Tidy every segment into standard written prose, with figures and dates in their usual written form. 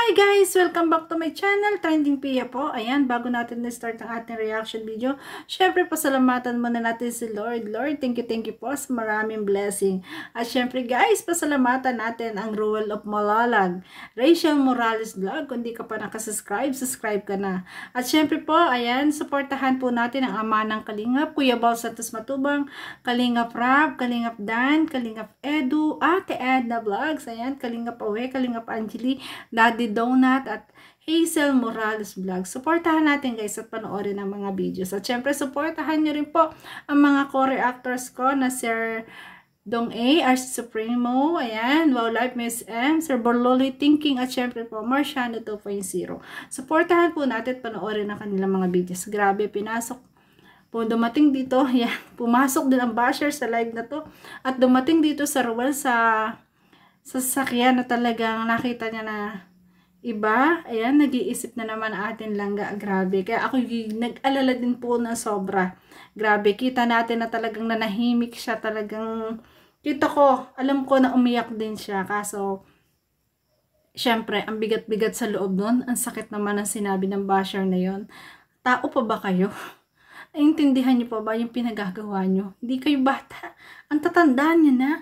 Hi guys! Welcome back to my channel, Trending Pia po. Ayan, bago natin na-start ang ating reaction video, syempre pasalamatan muna natin si Lord. Lord, thank you po sa maraming blessing. At syempre guys, pasalamatan natin ang Ruel of Malalag, Rachel Morales Vlog. Kung di ka pa nakasubscribe, subscribe ka na. At syempre po, ayan, supportahan po natin ang ama ng Kalingap, Kuya Bal Santos Matubang, Kalingap Rap, Kalingap Dan, Kalingap Edu, Ate Edna Vlogs, ayan, Kalingap Awe, Kalingap Angeli, Daddy Donut at Hazel Morales Vlog. Supportahan natin guys at panoorin ang mga videos. At syempre supportahan nyo rin po ang mga co-reactors ko na Sir Dong A, RC Supremo, ayan, Wow Life Miss M, Sir Borloli Thinking at syempre po Marciano 2.0. Supportahan po natin at panoorin ang kanilang mga videos. Grabe, pinasok po dumating dito, yan, pumasok din ang basher sa live na to at dumating dito sa Ruel sa sasakyan na talagang nakita niya na iba, ayan, nag-iisip na naman atin langga, grabe. Kaya ako nag-alala din po na sobra. Grabe, kita natin na talagang nanahimik siya, talagang, kita ko, alam ko na umiyak din siya. Kaso, syempre, ang bigat-bigat sa loob nun, ang sakit naman ang sinabi ng basher na yon. Tao pa ba kayo? Naintindihan niyo pa ba yung pinagagawa niyo? Hindi kayo bata. Ang tatandaan niyo na.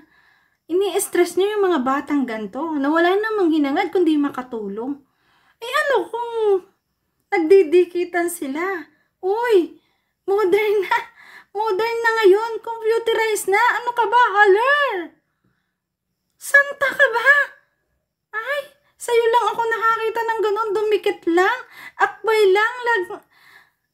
Ini-stress niyo yung mga batang ganto na wala namang hinangad kundi makatulong. Eh ano kung nagdidikitan sila? Uy, modern na. Modern na ngayon. Computerized na. Ano ka ba? Haler! Santa ka ba? Ay, sa'yo lang ako nakakita ng ganon. Dumikit lang. Akbay lang.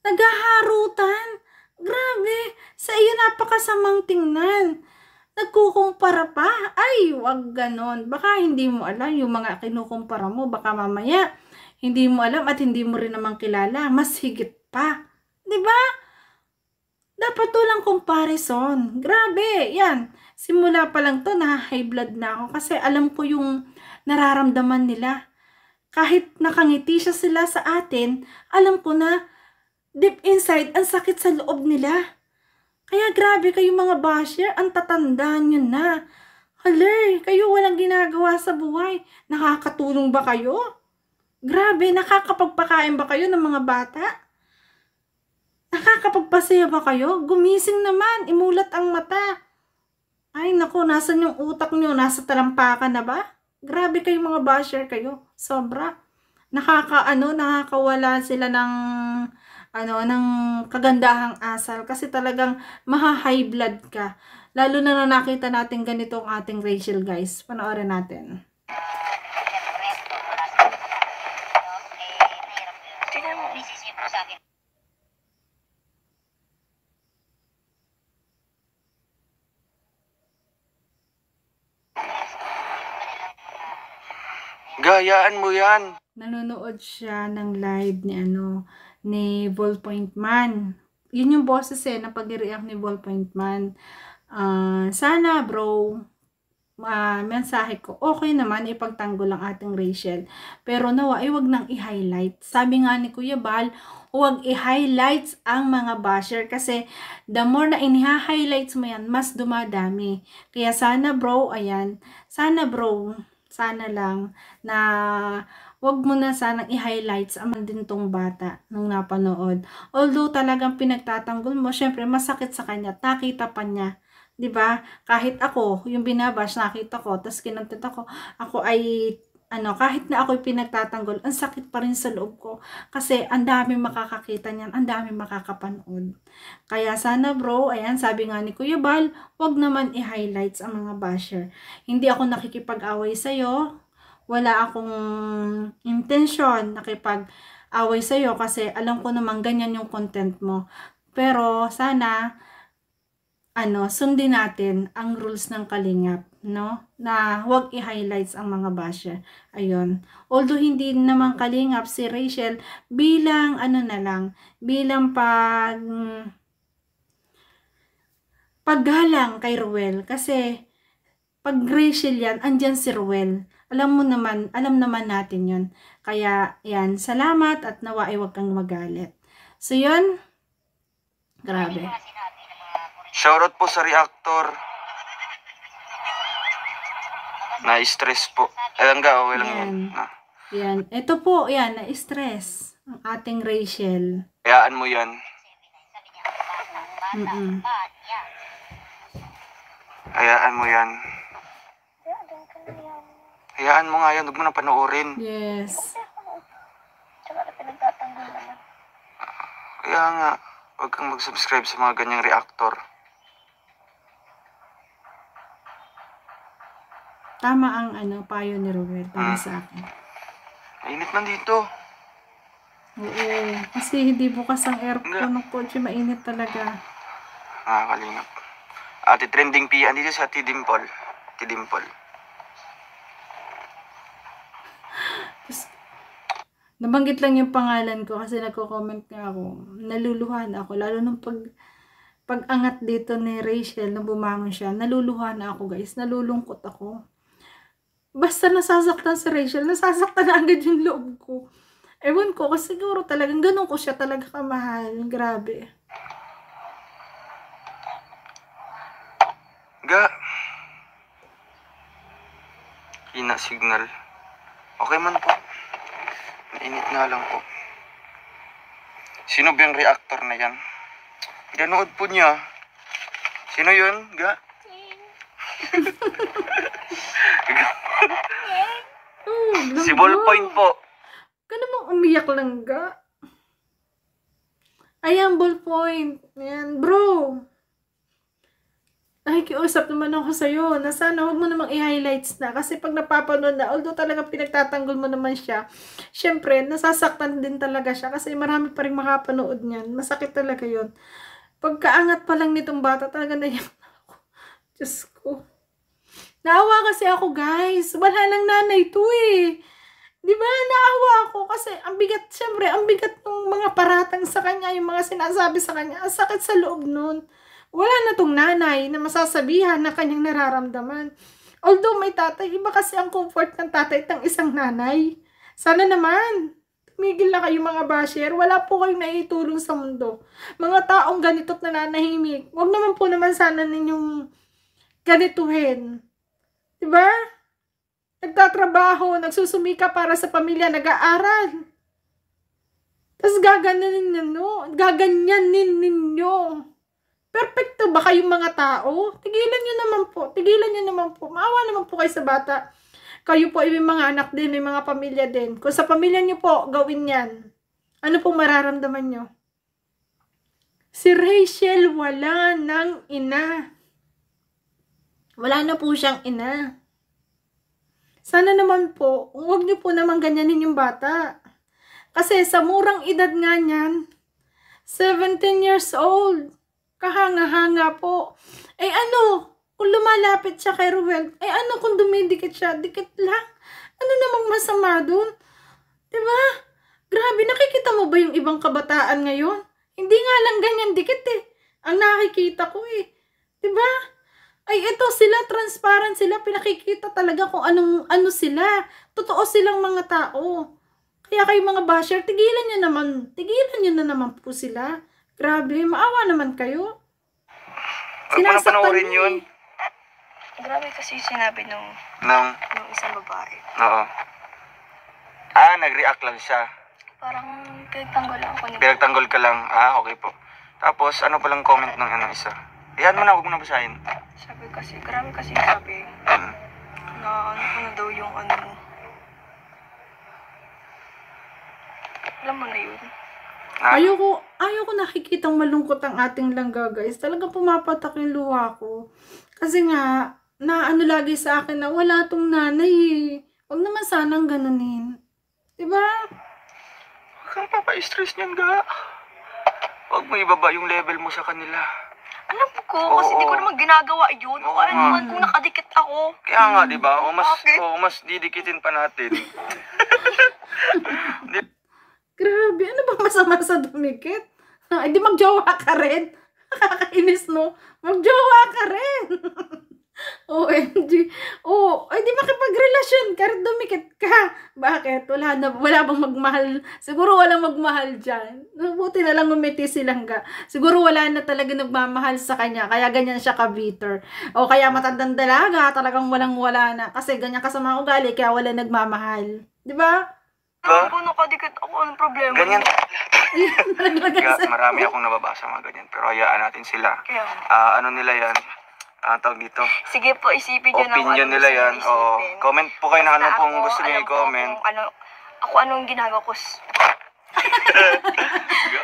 Naghaharutan. Grabe. Sa iyo napakasamang tingnan. Nagkukumpara pa? Ay, wag ganon. Baka hindi mo alam yung mga kinukumpara mo. Baka mamaya, hindi mo alam at hindi mo rin naman kilala. Mas higit pa. Diba? Dapat walang comparison. Grabe, yan. Simula pa lang to, high blood na ako. Kasi alam ko yung nararamdaman nila. Kahit nakangiti siya sila sa atin, alam ko na deep inside, ang sakit sa loob nila. Kaya grabe kayo mga basher, ang tatandaan nyo na. Haler, kayo walang ginagawa sa buhay. Nakakatulong ba kayo? Grabe, nakakapagpakain ba kayo ng mga bata? Nakakapagpasaya ba kayo? Gumising naman, imulat ang mata. Ay naku, nasan yung utak nyo? Nasa talampakan na ba? Grabe kayo mga basher kayo. Sobra. Nakakawala sila ng ng kagandahang asal kasi talagang maha-high blood ka. Lalo na nakita natin ganito ang ating Rachel guys. Panoorin natin. Gayaan mo yan. Nanonood siya ng live ni Ballpoint Man. Yun yung boses na pag-react ni Ballpoint Man. Sana bro, mensahe ko, okay naman ipagtanggol ang ating Rachel. Pero nawa, wag nang i-highlight. Sabi nga ni Kuya Bal, wag i-highlights ang mga basher kasi the more na iniha-highlights mo yan, mas dumadami. Kaya sana bro, ayan, sana bro, sana lang na wag mo na sanang i-highlights ang din tong bata nung napanood. Although talagang pinagtatanggol mo, syempre masakit sa kanya, nakita pa niya. 'Di ba? Kahit ako, yung binabash nakita ko, tapos kinontent ako ay kahit na ako'y pinagtatanggol, ang sakit pa rin sa loob ko. Kasi ang daming makakakita niyan, ang daming makakapanood. Kaya sana bro, ayan, sabi nga ni Kuya Bal, wag naman i-highlights ang mga basher. Hindi ako nakikipag-away sa'yo. Wala akong intensyon nakipag-away sa'yo kasi alam ko naman ganyan yung content mo. Pero sana, sundin natin ang rules ng Kalingap, no? Na huwag i-highlights ang mga basher. Ayun. Although hindi naman Kalingap si Rachel bilang bilang paggalang kay Ruel. Kasi pag Rachel yan, andyan si Ruel. Alam naman natin yun. Kaya, yan, salamat at nawa ay huwag kang magalit. So, yun. Grabe. Shoutout po sa reactor. Na-stress po. Alam ka, okay lang yan. Yan. Ito po, yan, na-stress. Ang ating Rachel. Hayaan mo yan. Hayaan mo yan. Hayaan mo nga yan. Huwag mo na panoorin. Yes. Kaya nga, huwag kang mag-subscribe sa mga ganyang reactor. Tama ang payo ni Ruel para sa akin. Mainit man dito. Oo. Kasi hindi bukas ang aircon ng kotse. Mainit talaga. Kalingap. Ate Trending P. Andito sa Tidimple. Nabanggit lang yung pangalan ko kasi nagko-comment nga ako. Naluluhan ako. Lalo nung pag-angat dito ni Rachel nung bumangon siya. Naluluhan ako guys. Nalulungkot ako. Basta nasasaktan si Rachel, nasasaktan na agad yung loob ko. Ewan ko, kasi siguro talagang ganun ko siya talaga kamahal. Grabe. Hina signal. Okay man po. Mainit nga lang po. Sino ba yung reactor na yan? Pinanood po niya. Sino yun, ga? Si Ballpoint po. Ka namang umiyak lang, ga. Ayan, Ballpoint. Ayan, bro. Nakikiusap naman ako sa'yo na sana huwag mo namang i-highlights na. Kasi pag napapanood na, although talaga pinagtatanggol mo naman siya, syempre, nasasaktan din talaga siya. Kasi marami pa rin makapanood niyan. Masakit talaga yun. Pagkaangat pa lang nitong bata, talaga naiyak na ako. Diyos ko. Naawa kasi ako, guys. Wala lang nanay to eh. Di ba? Naawa ako kasi ang bigat, syempre, ang bigat ng mga paratang sa kanya, yung mga sinasabi sa kanya. Ang sakit sa loob nun. Wala na tong nanay na masasabihan na kanyang nararamdaman. Although may tatay, iba kasi ang comfort ng tatay at ng isang nanay. Sana naman, tumigil na kayo mga basher. Wala po kayong naitulong sa mundo. Mga taong ganito't nananahimik. Huwag naman po naman sana ninyong ganituhin. Diba? Nagtatrabaho, nagsusumika para sa pamilya, nag-aaral. Tapos gaganyanin ninyo. Perfecto ba kayong mga tao? Tigilan nyo naman po. Maawa naman po kayo sa bata. Kayo po ay may mga anak din, may mga pamilya din. Kung sa pamilya nyo po, gawin yan. Ano pong mararamdaman nyo? Si Rachel wala ng ina. Wala na po siyang ina. Sana naman po, huwag niyo po naman ganyanin yung bata. Kasi sa murang edad nga niyan, 17 years old, kahanga-hanga po. Eh ano, kung lumalapit siya kay Ruel, eh ano kung dumidikit siya, dikit lang. Ano namang masama dun? Diba? Grabe, nakikita mo ba yung ibang kabataan ngayon? Hindi nga lang ganyan dikit eh. Ang nakikita ko eh. Diba? Ay, ito sila, transparent sila, pinakikita talaga kung ano sila. Totoo silang mga tao. Kaya kayo mga basher, tigilan nyo na naman po sila. Grabe, maawa naman kayo. Sinasaktan panoorin yun. Grabe kasi sinabi nung isang babae. Oo. Nag-react lang siya. Parang pinagtanggol lang ako. Pinagtanggol ka lang. Okay po. Tapos, ano palang comment ng isa? Iyan mo na, huwag mo na basahin. Sabi kasi, grabe kasi sabi, na ano ko na daw yung ano mo. Alam mo na yun. Ayoko nakikitang malungkot ang ating langga, guys. Talagang pumapatak yung luha ko. Kasi nga, ano lagi sa akin na wala tong nanay eh. Huwag naman sanang ganunin. Diba? Huwag kang papa-stress niyan, ga. Huwag mo ibaba yung level mo sa kanila. Alam ko, kasi hindi ko naman ginagawa yun. O ano naman kung nakadikit ako. Kaya nga, di ba? Mas didikitin pa natin. Grabe, ano ba masama sa dumikit? Di magjowa ka rin. Nakakainis, no? Magjowa ka rin. OMG. Ay di makipagrelasyon ka rin, dumikit ka. Bakit? Wala bang magmahal? Siguro walang magmahal dyan. Buti na lang umiti silang ga. Siguro wala na talaga nagmamahal sa kanya. Kaya ganyan siya ka-bitter. O kaya matandang dalaga, talagang walang-wala na. Kasi ganyan kasama ugali, kaya wala nagmamahal. Di ba? Diba? Kung nakadikit ako, anong problema? Ganyan. Nalagay sa... Marami akong nababasa mga ganyan. Pero hayaan natin sila. Kaya, Ano nila yan? Tawag dito. sige po, isipin nyo na kung Opinion ano nila gusto nyo yan. Oo. isipin. Comment po kayo na ano Basta pong ako, gusto niyo alam ko i-comment. kung anong ginagawa ko.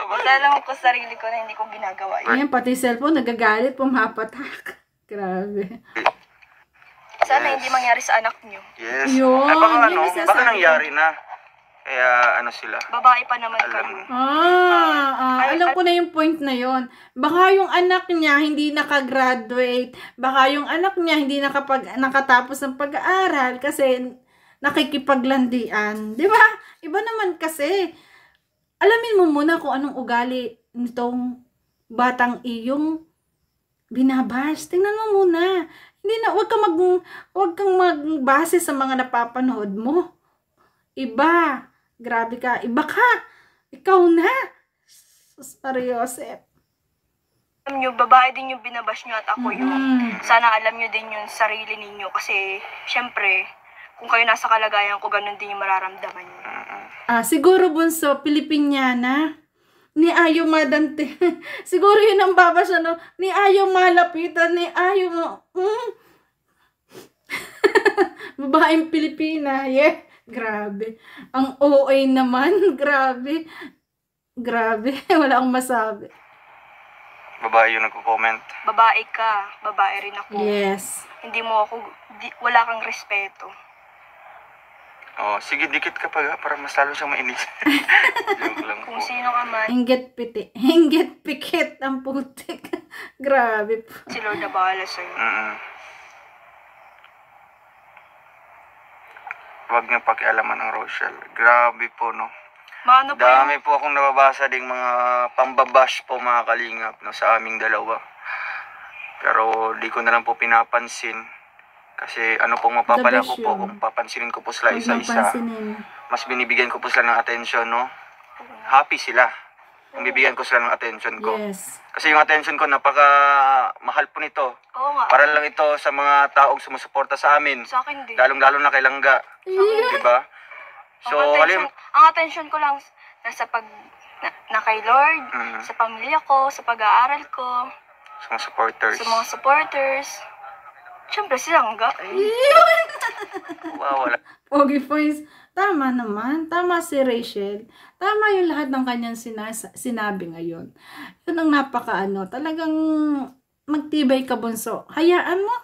Basta alam ko sarili ko na hindi ko ginagawa yun. Ayan, pati cellphone, nagagalit, pumapatak. Grabe. Sana Yes. hindi mangyari sa anak nyo. Yes. Yun, Ay, baka yun ano, yung sinasabi baka ko. nangyari na. Kaya ano sila. Babae pa naman Alam kayo. mo. Alam ko na yung point na yon. Baka yung anak niya hindi nakagraduate. Baka yung anak niya hindi nakatapos ng pag-aaral kasi nakikipaglandian. Di ba? Iba naman kasi. Alamin mo muna kung anong ugali nitong batang iyong binabash. Tingnan mo muna. Hindi na, wag kang magbase sa mga napapanood mo. Iba. Grabe ka. Iba ka. Ikaw na. Sus, Mariosep. Alam nyo, babae din yung binabash nyo at ako yun. Sana alam nyo din yung sarili ninyo kasi, syempre, kung kayo nasa kalagayan ko, ganun din yung mararamdaman nyo. Siguro bunso, Pilipiniana. Ni ayaw madante. Siguro yun ang babash, ano? Ni ayaw malapitan. Ni ayaw mo. Babaeng Pilipina. Yeah. Grabe. Ang OA naman. Grabe. Grabe. Wala akong masabi. Babae yung nagko-comment. Babae ka, babae rin ako. Yes. Hindi mo ako, wala kang respeto. Oh, sige, dikit ka pa para mas lalo siyang mainis. Joke lang po. Kung sino ka man, Inggit piti. Inggit pikit ang putik. Grabe po. si Lord na bahala sa'yo. Huwag niyo pakialaman ang Rochelle. Grabe po, no? Maano pa Dami po akong nababasa ding mga pambabash po mga kalingap no, sa aming dalawa. Pero di ko na lang po pinapansin. Kasi ano pong mapapala The ko best po yun. kung papansinin ko po sila Huwag isa-isa. mapansinin. Mas binibigyan ko po sila ng attention, no? Happy sila. Kung bibigyan ko sila ng attention ko. Yes. Kasi yung attention ko, napaka mahal po nito. Oo nga, Para lang ito sa mga taong sumusuporta sa amin. sa akin din. Lalong-lalo na kay Langga. Diba? So, ang attention ko lang nasa na kay Lord, sa pamilya ko, sa pag-aaral ko, sa mga supporters. sa mga supporters. Siyempre, si Langga. Wala. Pogi points. Tama naman. Tama si Rachel. Tama yung lahat ng kanyang sinabi ngayon. Yun ang napakaano. Talagang magtibay ka, bunso. Hayaan mo.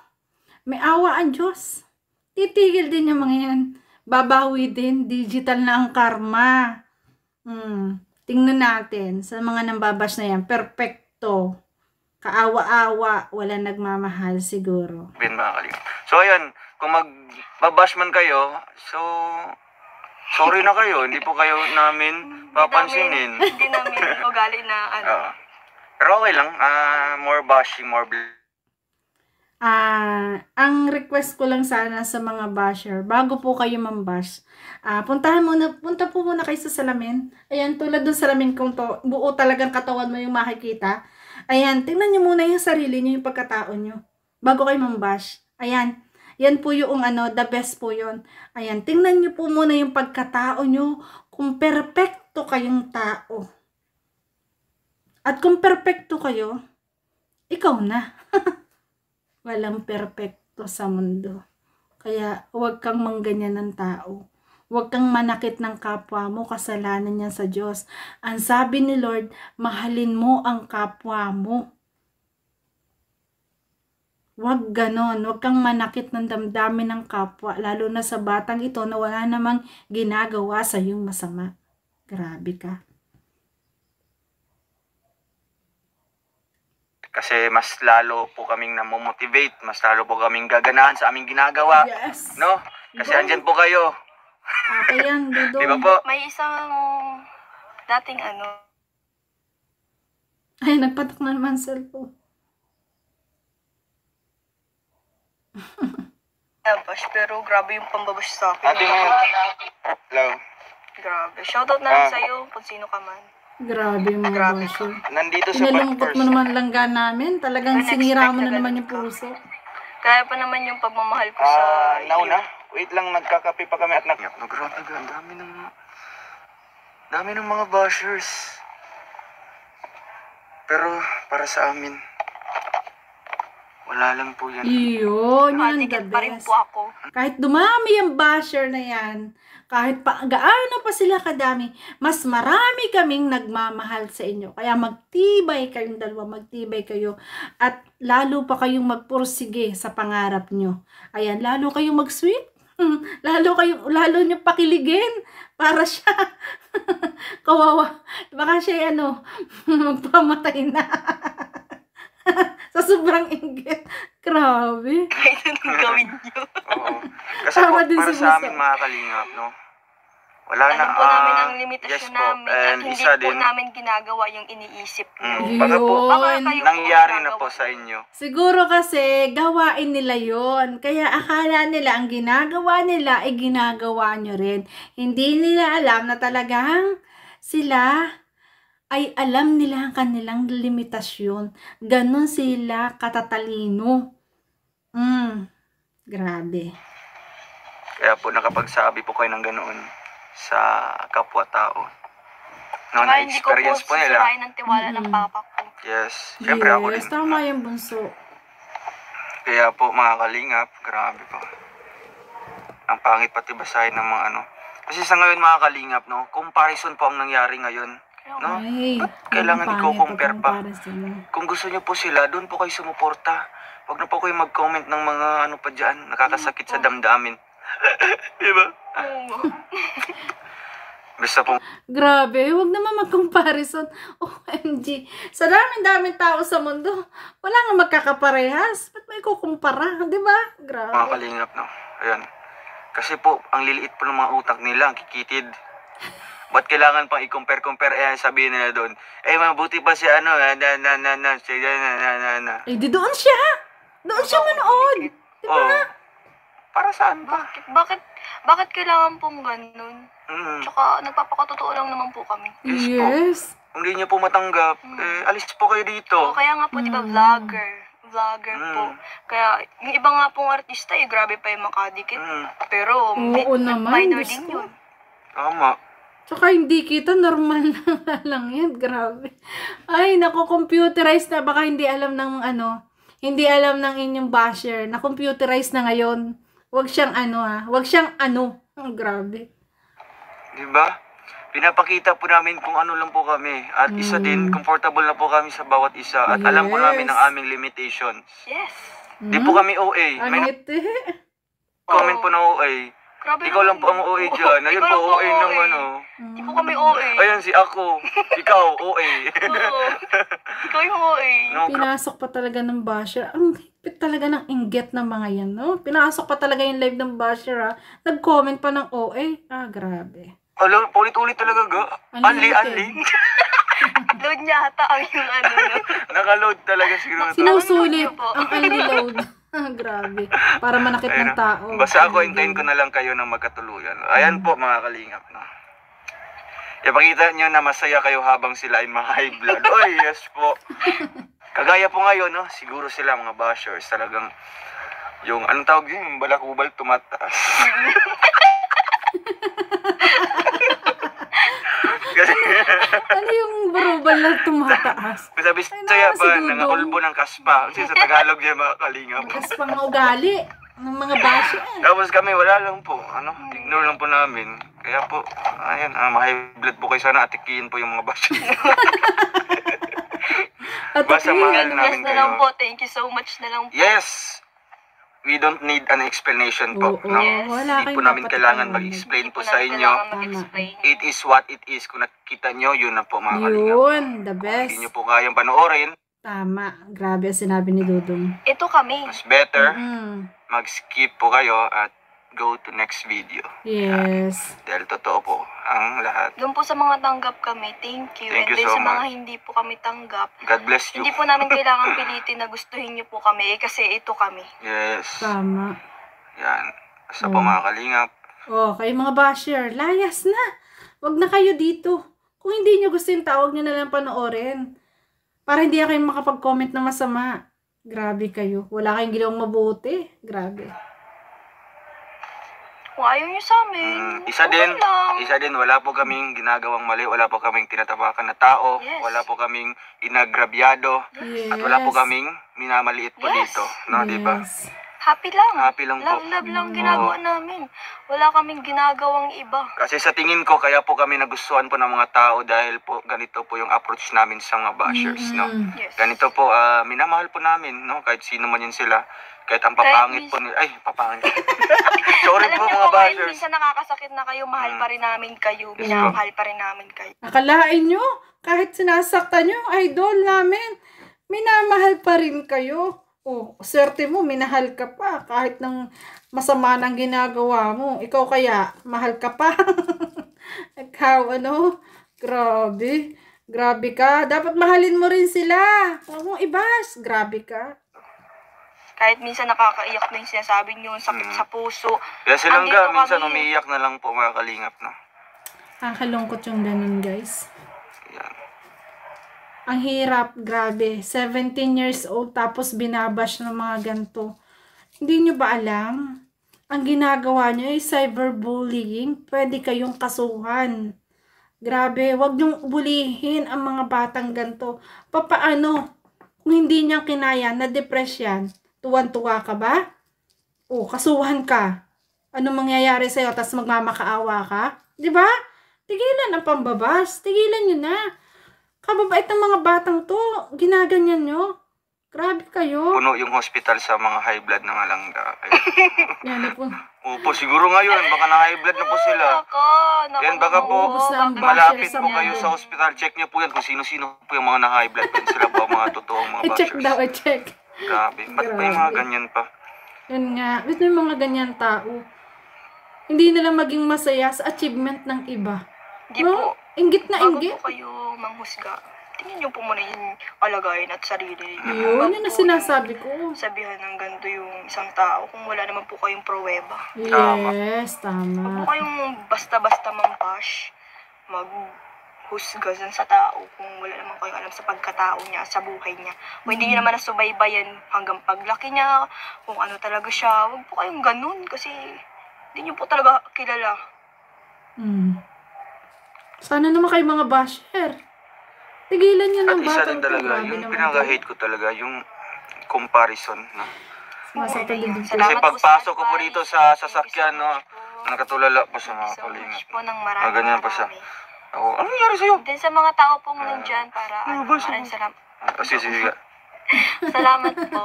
May awa ang Diyos. Titigil din yung mga yan. Babawi din. Digital na ang karma. Tingnan natin sa mga nambabash na yan. Perfecto. Kaawa-awa. Wala nagmamahal siguro. Bin mga kalingap. So, ayan. Kung magbabash man kayo, so, sorry na kayo. Hindi po kayo namin papansinin. Hindi namin ugali na ano. Pero okay lang. More bashing, more Ang request ko lang sana sa mga basher, bago po kayo mambash, punta po muna kayo sa salamin. Ayan, tulad ng salamin kong to, buo talagang katawan mo yung makikita. Ayan, tingnan nyo muna yung sarili nyo, yung pagkatao nyo, bago kayo mambash. Ayan, yan po yung the best po yun. Ayan, tingnan nyo po muna yung pagkatao nyo, kung perfecto kayong tao. At kung perfecto kayo, ikaw na. Walang perpekto sa mundo. Kaya huwag kang mangganyan ng tao. Huwag kang manakit ng kapwa mo, kasalanan niya sa Diyos. Ang sabi ni Lord, mahalin mo ang kapwa mo. Huwag ganon. Huwag kang manakit ng damdamin ng kapwa, lalo na sa batang ito na wala namang ginagawa sa iyong masama. Grabe ka. Kasi mas lalo po kaming namomotivate, mas lalo po kaming gaganahan sa aming ginagawa. Yes. No? Kasi andyan po kayo. Okay yan, Dudong. Di ba po? May isang dating Ay, nagpatok na naman cellphone. nabash, pero grabe yung pambabash sa akin. Ate mo. Hello. Grabe. Shoutout na lang sa'yo kung sino ka man. Grabe yung mga basher. Nandito sa Pinalungkot mo naman langga namin. Talagang sinira mo na naman yung puso. Kaya pa naman yung pagmamahal ko sa Nauna. Wait lang, nagkakape pa kami at grabe, ang dami ng Dami ng mga bashers. Pero para sa amin, wala lang po yan. Yun ang the Dikit pa rin best. po ako. Kahit dumami yung basher na yan, kahit pa gaano pa sila kadami, mas marami kaming nagmamahal sa inyo. Kaya magtibay kayong dalawa, magtibay kayo. At lalo pa kayong magpursige sa pangarap nyo. Ayan, lalo kayong mag-sweet. Lalo nyo pakiligin para siya kawawa. Baka siya magpamatay na. Sa sobrang inggit. Grabe. Kahit anong gawin nyo. Oo. Kasi Tama po, din para si sa Buso. amin mga kalingap, no? Wala na. Alam po namin ang Yes limitasyon po. namin at And hindi isa po din, namin ginagawa yung iniisip nyo. baka po, Baka Yun. kayo po nangyari ang na po gagawa. sa inyo. Siguro kasi gawain nila yon. Kaya akala nila ang ginagawa nila ay ginagawa nyo rin. Hindi nila alam na talagang sila ay alam nila ang kanilang limitasyon. Ganon sila katatalino. Grabe. Kaya po nakapagsabi po kayo ng ganoon sa kapwa-tao. No, Saka hindi ko po na-experience po nila. sisirain ang tiwala ng papa ko. Yes, syempre ako din. Yes, tama yung bunso. Kaya po mga kalingap, grabe po. Ang pangit pati basahin ng mga ano. Kasi sa ngayon mga kalingap, no, comparison po ang nangyari ngayon. No? Ay, Kailangan ang pangit i-compare pa. comparison mo. Kung gusto niyo po sila, doon po kayo sumuporta. Huwag na po kayo mag-comment ng mga ano pa dyan, nakakasakit sa damdamin. Diba? Oo. Basta po, Grabe, huwag naman mag-comparison. OMG. Sa daming-daming tao sa mundo, wala nga magkakaparehas. Ba't may kukumpara? Di ba? mga Grabe. kalingap, no? Ayan. Kasi po, ang liliit po ng mga utak nila, ang kikitid. Ba't kailangan pang i-compare-compare? Eh, sabihin nila doon, mabuti pa si ano, Eh, di doon siya. Doon siya manood. Di ba? Oh, para saan ba? Bakit kailangan pong ganun? Tsaka nagpapakatotoo lang naman po kami. Yes po. Yes. Kung di niyo po matanggap, alis po kayo dito. O kaya nga po, di ba, vlogger po. Kaya yung iba nga pong artista, grabe pa yung makadikit. Pero Oo naman, minor Diyos din ko. yun. Tama. Tsaka hindi kita, normal na lang yan. Grabe. Ay, naku, computerized na. Baka hindi alam ng hindi alam ng inyong basher na computerized na ngayon. Huwag siyang huwag siyang Grabe. Diba? Pinapakita po namin kung ano lang po kami. At isa din, comfortable na po kami sa bawat isa. At alam po namin ang aming limitations. Yes. Di po kami OA. Ang May ngiti. comment po na OA. Grabe Ikaw lang po ang OA dyan. Ayun Ikaw po lang po OA naman OA. oh. Di po kami OA. Ayan si ako. Ikaw OA. Oo. Ikaw yung OA. No, Pinasok pa talaga ng basher. Ang higpit talaga ng inggit ng mga yan, no? Pinasok pa talaga yung live ng basher, Nag-comment pa ng OA. Grabe. Alam, paulit-ulit talaga ga. Anli. Load niya ata ang yung nyo. Nakaload talaga siguro. Sinusulit Ano po? ang unload. Grabe. Para manakit ng tao. Basta ako, hintayin ko na lang kayo ng magkatuluyan. Ayan po mga kalingap. No? Ipakita nyo na masaya kayo habang sila ay mga high blood. Oy, yes po. Kagaya po ngayon, no? Siguro sila mga bashers talagang yung, anong tawag yun? Yung balakubal tumataas. Kasi, Ano yung barubal na tumataas? sabi Ay, saya si pa, Dudong. nangaulbo ng kaspa. Kasi sa Tagalog yan mga kalingap. Mas pang ugali ng mga basher. Tapos kami, wala lang po. Ignore lang po namin. Kaya po, ayan, high blood po kayo. Sana atikiin po yung mga basher. At Basta mahal Yes namin na lang kayo. po. Thank you so much na lang po. Yes! We don't need an explanation po. Oo, No? Yes. wala Hindi po kayong namin dapat kailangan ipaliwanag. mag-explain po Hindi sa namin inyo. kailangan mag-explain. It is what it is. Kung nakikita nyo, yun na po mga kalingap. Yun, the Kung best. hindi nyo po kayang panoorin, Tama. Grabe ang sinabi ni Dudong. Ito kami. mas better, Mm. mag-skip po kayo at go to next video. Yes. Dahil totoo po ang lahat. Doon po sa mga tanggap kami, thank you. Thank And you then so sa mga much. hindi po kami tanggap, God bless you. hindi po namin kailangan pilitin na gustuhin niyo po kami kasi ito kami. Yes. Tama. Yan. Basta po mga kalingap. Oh, kayo mga basher, layas na. Wag na kayo dito. Kung hindi nyo gusto yung tawag nyo na lang panoorin. Para hindi na kayo makapag-comment na masama. Grabe kayo. Wala kayong ginawang mabuti. Grabe. Kung ayaw nyo sa amin, Isa okay din, lang. wala po kaming ginagawang mali, wala po kaming tinatapakan na tao, Yes. wala po kaming inagrabyado, Yes. at wala po kaming minamaliit po Yes. dito, no, di ba? Yes. Happy lang. Happy lang po. Love lang ginagawa namin. Wala kaming ginagawang iba. Kasi sa tingin ko, kaya po kami nagustuhan po ng mga tao dahil po ganito po yung approach namin sa mga bashers, no? Yes. Ganito po, minamahal po namin, no? Kahit sino man yun sila. Kahit ang papangit po nila. Ay, papangit. Sorry Alam po niyo mga po, kahit bashers. minsan nakakasakit na kayo, mahal pa rin namin kayo. Yes, Minamahal pa rin namin kayo. Akalain nyo, kahit sinasaktan nyo, idol namin, minamahal pa rin kayo. Oh, swerte mo, minahal ka pa. Kahit ng masama ng ginagawa mo. Ikaw kaya, mahal ka pa. Ikaw, grabe. Grabe ka. Dapat mahalin mo rin sila. Huwag mong ibas. Grabe ka. Kahit minsan nakakaiyak na yung sinasabi niyo, sakit sa puso. Kaya silang Andito minsan kami. umiiyak na lang po mga kalingap, no? Nakakalungkot yung ganun, guys. Yan. Ang hirap, grabe. 17 years old, tapos binabash ng mga ganito. Hindi nyo ba alam? Ang ginagawa nyo ay cyberbullying. Pwede kayong kasuhan. Grabe, wag nyong bulihin ang mga batang ganito. Papaano? Kung hindi niya kinaya, na-depress yan, tuwan-tuwa ka ba? O, kasuhan ka. Ano mangyayari sa'yo? Tapos magmamakaawa ka? Diba? Tigilan ang pambabas. Tigilan nyo na. Kababait ng mga batang to. Ginaganyan nyo. Grabe kayo. Puno yung hospital sa mga high blood na malangga. Yan na po. Opo, siguro ngayon, baka na high blood na po sila. Nako, Yan, baka po, Ubus na ang malapit basher sa po kayo mundo. sa hospital. Check niyo po yan kung sino-sino po yung mga na-high blood. Yan sila po ang mga totoong mga I-check bashers. daw, i-check. Grabe. Ba't may mga Grabe. ganyan pa? Yan nga. Ba't may mga ganyan tao? Hindi nila maging masaya sa achievement ng iba. Di po. Inggit na Bago inggit. po kayo manghusga, tingnan niyo po muna yung kalagayan at sarili ninyo. Yun, Bago yun ang po sinasabi ko. sabihan ng ganito yung isang tao kung wala naman po kayong pruweba. Yes, Huwag tama. po kayong basta-basta mampash, maghusga dyan sa tao kung wala naman kayong alam sa pagkatao niya, sa buhay niya. Kung hindi niyo naman nasubaybayan hanggang paglaki niya, kung ano talaga siya, huwag po kayong ganun kasi hindi niyo po talaga kilala. Sana naman kayo mga basher. Tigilan nyo At ng isa batang din to. talaga, Grabe yung naman pinaka-hate ko talaga, yung comparison. No? Sumasaktan din dito. Kasi pagpasok ko po dito sa sasakyan, no, nakatulala pa sa mga So kalingap. much po ng marami. Ganyan pa siya. Ako, ano nangyari sa'yo? Then sa mga tao pong nandyan para maraming Sige, sige. salamat po.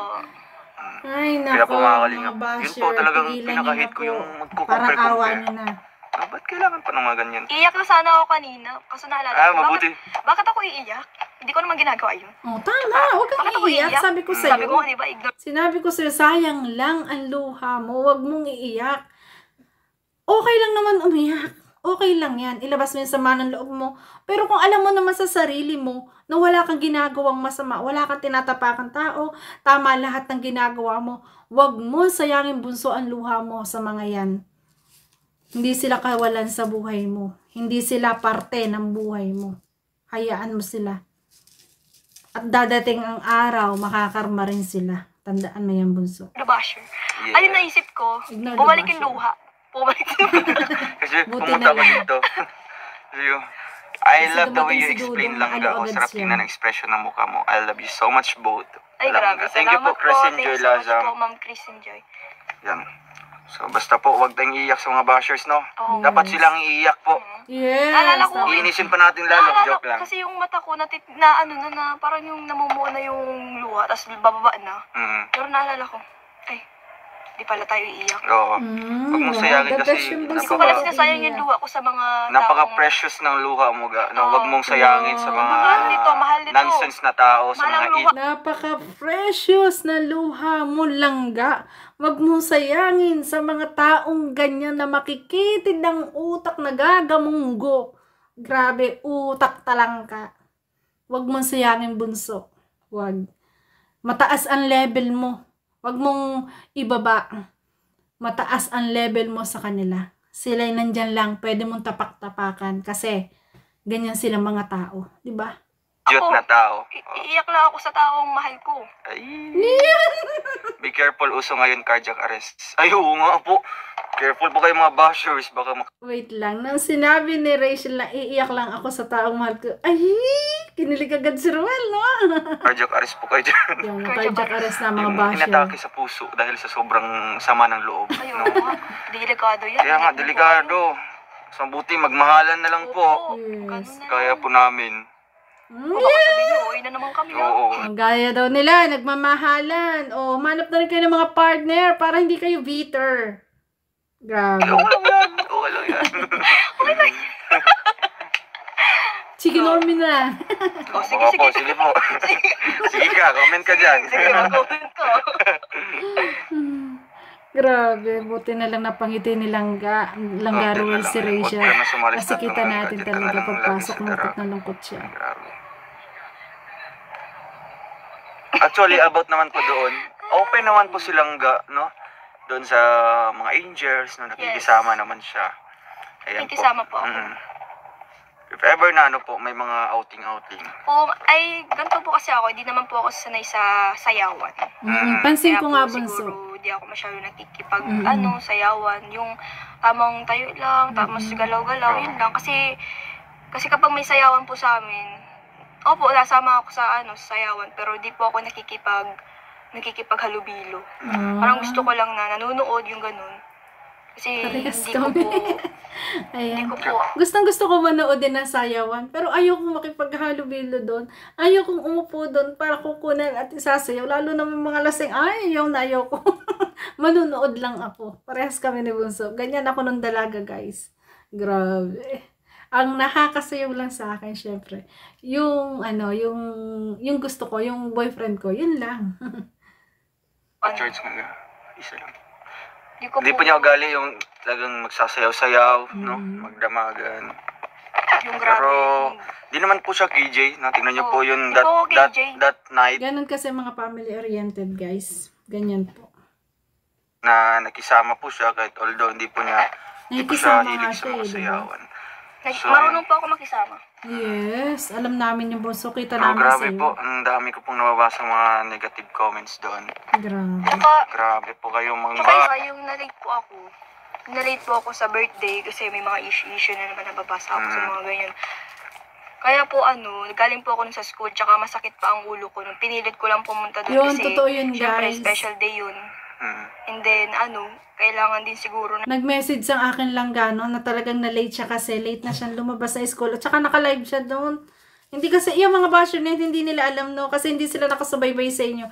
Ay, Kaya nako, po mga kalingap, mga basher. yun po talagang tigilan nyo pinaka-hate na ko po. yung Parang magkukumpare-compare. awa nyo na. Ba't kailangan pa ng mga ganyan? Iyak na sana ako kanina. Kaso naalala ko, Mabuti. bakit ako iiyak? Hindi ko naman ginagawa yun. Oh, tama. Huwag kang Bakit ako iiyak. iiyak? Sabi ko Sabi ko, sa'yo. di ba, ignore. Sinabi ko sa'yo, sayang lang ang luha mo. Huwag mong iiyak. Okay lang naman umiyak. Okay lang yan. Ilabas mo yung sama ng loob mo. Pero kung alam mo naman sa sarili mo na wala kang ginagawang masama, wala kang tinatapakang tao, tama lahat ng ginagawa mo, huwag mo sayangin bunso ang luha mo sa mga yan. Hindi sila kawalan sa buhay mo. Hindi sila parte ng buhay mo. Hayaan mo sila. At dadating ang araw, makakarma rin sila. Tandaan mo yan, bunso. The basher. Yeah. Ayun naisip ko, Ignore the bumalik basher. yung luha. Bumalik yung Kasi Buti pumunta na ko lang. dito. I Kasi love the way dumating you si explain Dudong, lang ano ga. agad Sarap siya. tingnan ang expression ng mukha mo. I love you so much both. Ay, Langga. grabe. Thank you po, Salamat Chris po. and Thank Joy you so much Lazam. po, Ma'am Chris and Joy. Yan. So, basta po, huwag tayong iiyak sa mga bashers, no? Oo. Dapat silang iiyak po. Yes. Naalala ko, tama. Iinisin pa natin lalo. Naalala Joke ko lang. kasi yung mata ko na parang yung namumuo na yung luha, tapos bababa na. Pero naalala ko, ay, di pala tayo iiyak. Oo. Huwag mong sayangin kasi Hindi ko pala sinasayang yung luha ko sa mga napaka-precious ng luha mo ga. No? Huwag mong sayangin sa mga mahal nito. nonsense na tao, sa Mahal ang mga luha. Napaka-precious na luha mo, langga. Huwag mong sayangin sa mga taong ganyan na makikitid ng utak na gagamunggo. Grabe, utak talang ka. Huwag mong sayangin, bunso. Huwag. Mataas ang level mo. Huwag mong ibaba. Mataas ang level mo sa kanila. Sila'y nandyan lang, pwede mong tapak-tapakan kasi ganyan silang mga tao. Diba? Jute na tao. Iiyak lang ako sa taong mahal ko. Ay. Be careful, uso ngayon cardiac arrest. Ay, oo nga po. Careful po kayo mga bashers. Baka Wait lang, nang sinabi ni Rachel na iiyak lang ako sa taong mahal ko, ay, kinilig agad si Ruel, no? cardiac arrest po kayo dyan. Yung cardiac arrest na mga Yung basher. inatake sa puso dahil sa sobrang sama ng loob. Ayun No? nga. Delikado yan. Kaya nga, delikado. So, buti magmahalan na lang po. Yes. Kaya po namin. O baka sabihin nyo, uwi na naman kami. Oo. Ang gaya daw nila, nagmamahalan. O, manap na rin kayo ng mga partner para hindi kayo bitter. Grabe. Okay lang yan. Okay lang yan. Sige, Normin na. O, sige, Baka sige. po, sige po. Sige ka, comment ka dyan. Sige, mag-comment ko. Grabe, buti na lang napangiti ni Langga Ruel si Rachel. Huwag ka na sumalis Kasi na kita tumulong natin ka dyan. talaga Talagang pagpasok lagi sa lungkot dara. na lungkot siya. Grabe. Actually, about naman po doon, open naman po silang no? Doon sa mga angels, no? Nakikisama naman siya. Ayan Nakikisama po ako. If ever na ano po, may mga outing-outing. Ay, ganito po kasi ako, hindi naman po ako sanay sa sayawan. Pansin Kaya ko po nga, siguro, Bunso. di ako masyado nakikipag, sayawan. Yung tamang tayo lang, tapos galaw-galaw, yun lang. Kasi kapag may sayawan po sa amin, opo, nasama ako sa sayawan, pero di po ako nakikipaghalubilo. Parang gusto ko lang na nanonood yung ganun. Kasi Parehas hindi ko kami. po, Ayan. hindi ko po, Gusto ko manood din ng sayawan, pero ayokong makipaghalubilo doon. Ayokong umupo doon para kukunan at isasayaw. Lalo na may mga lasing, ayaw na ayoko. Manunood lang ako. Parehas kami ni Bunso. Ganyan ako nung dalaga, guys. Grabe. Ang nakakasayaw lang sa akin, syempre, yung gusto ko, yung boyfriend ko, yun lang. Church nga. Isa lang. hindi ko Hindi po niya ugali yung talagang magsasayaw-sayaw, no? Magdamagan. yung grabe. Pero, di naman po siya KJ. Tingnan niyo po yun, Di po that KJ. night Ganon kasi mga family-oriented, guys. Ganyan po. na nakisama po siya kahit although hindi po siya Nakikisama nga hilig sa siya, mga eh, di ba? sayawan. Marunong po ako makisama. Yes, alam namin yung Bunso. Kita Pero namin grabe sa'yo. po, ang dami ko pong nababasa mga negative comments doon. Grabe. Saka, Grabe po kayo mga saka yung na-late po ako. Na-late po ako sa birthday kasi may mga issue na naman nababasa ako sa mga ganyan. Kaya po galing po ako nun sa school, tsaka masakit pa ang ulo ko nun. Pinilit ko lang pumunta doon Yun, kasi totoo yun, syempre guys. special day yun. And then kailangan din siguro na Nag-message ang akin lang gano'n na talagang na-late siya kasi late na siyang lumabas sa school. At saka naka-live siya doon. Hindi kasi, yung mga basher na hindi nila alam, no? Kasi hindi sila nakasubaybay sa inyo.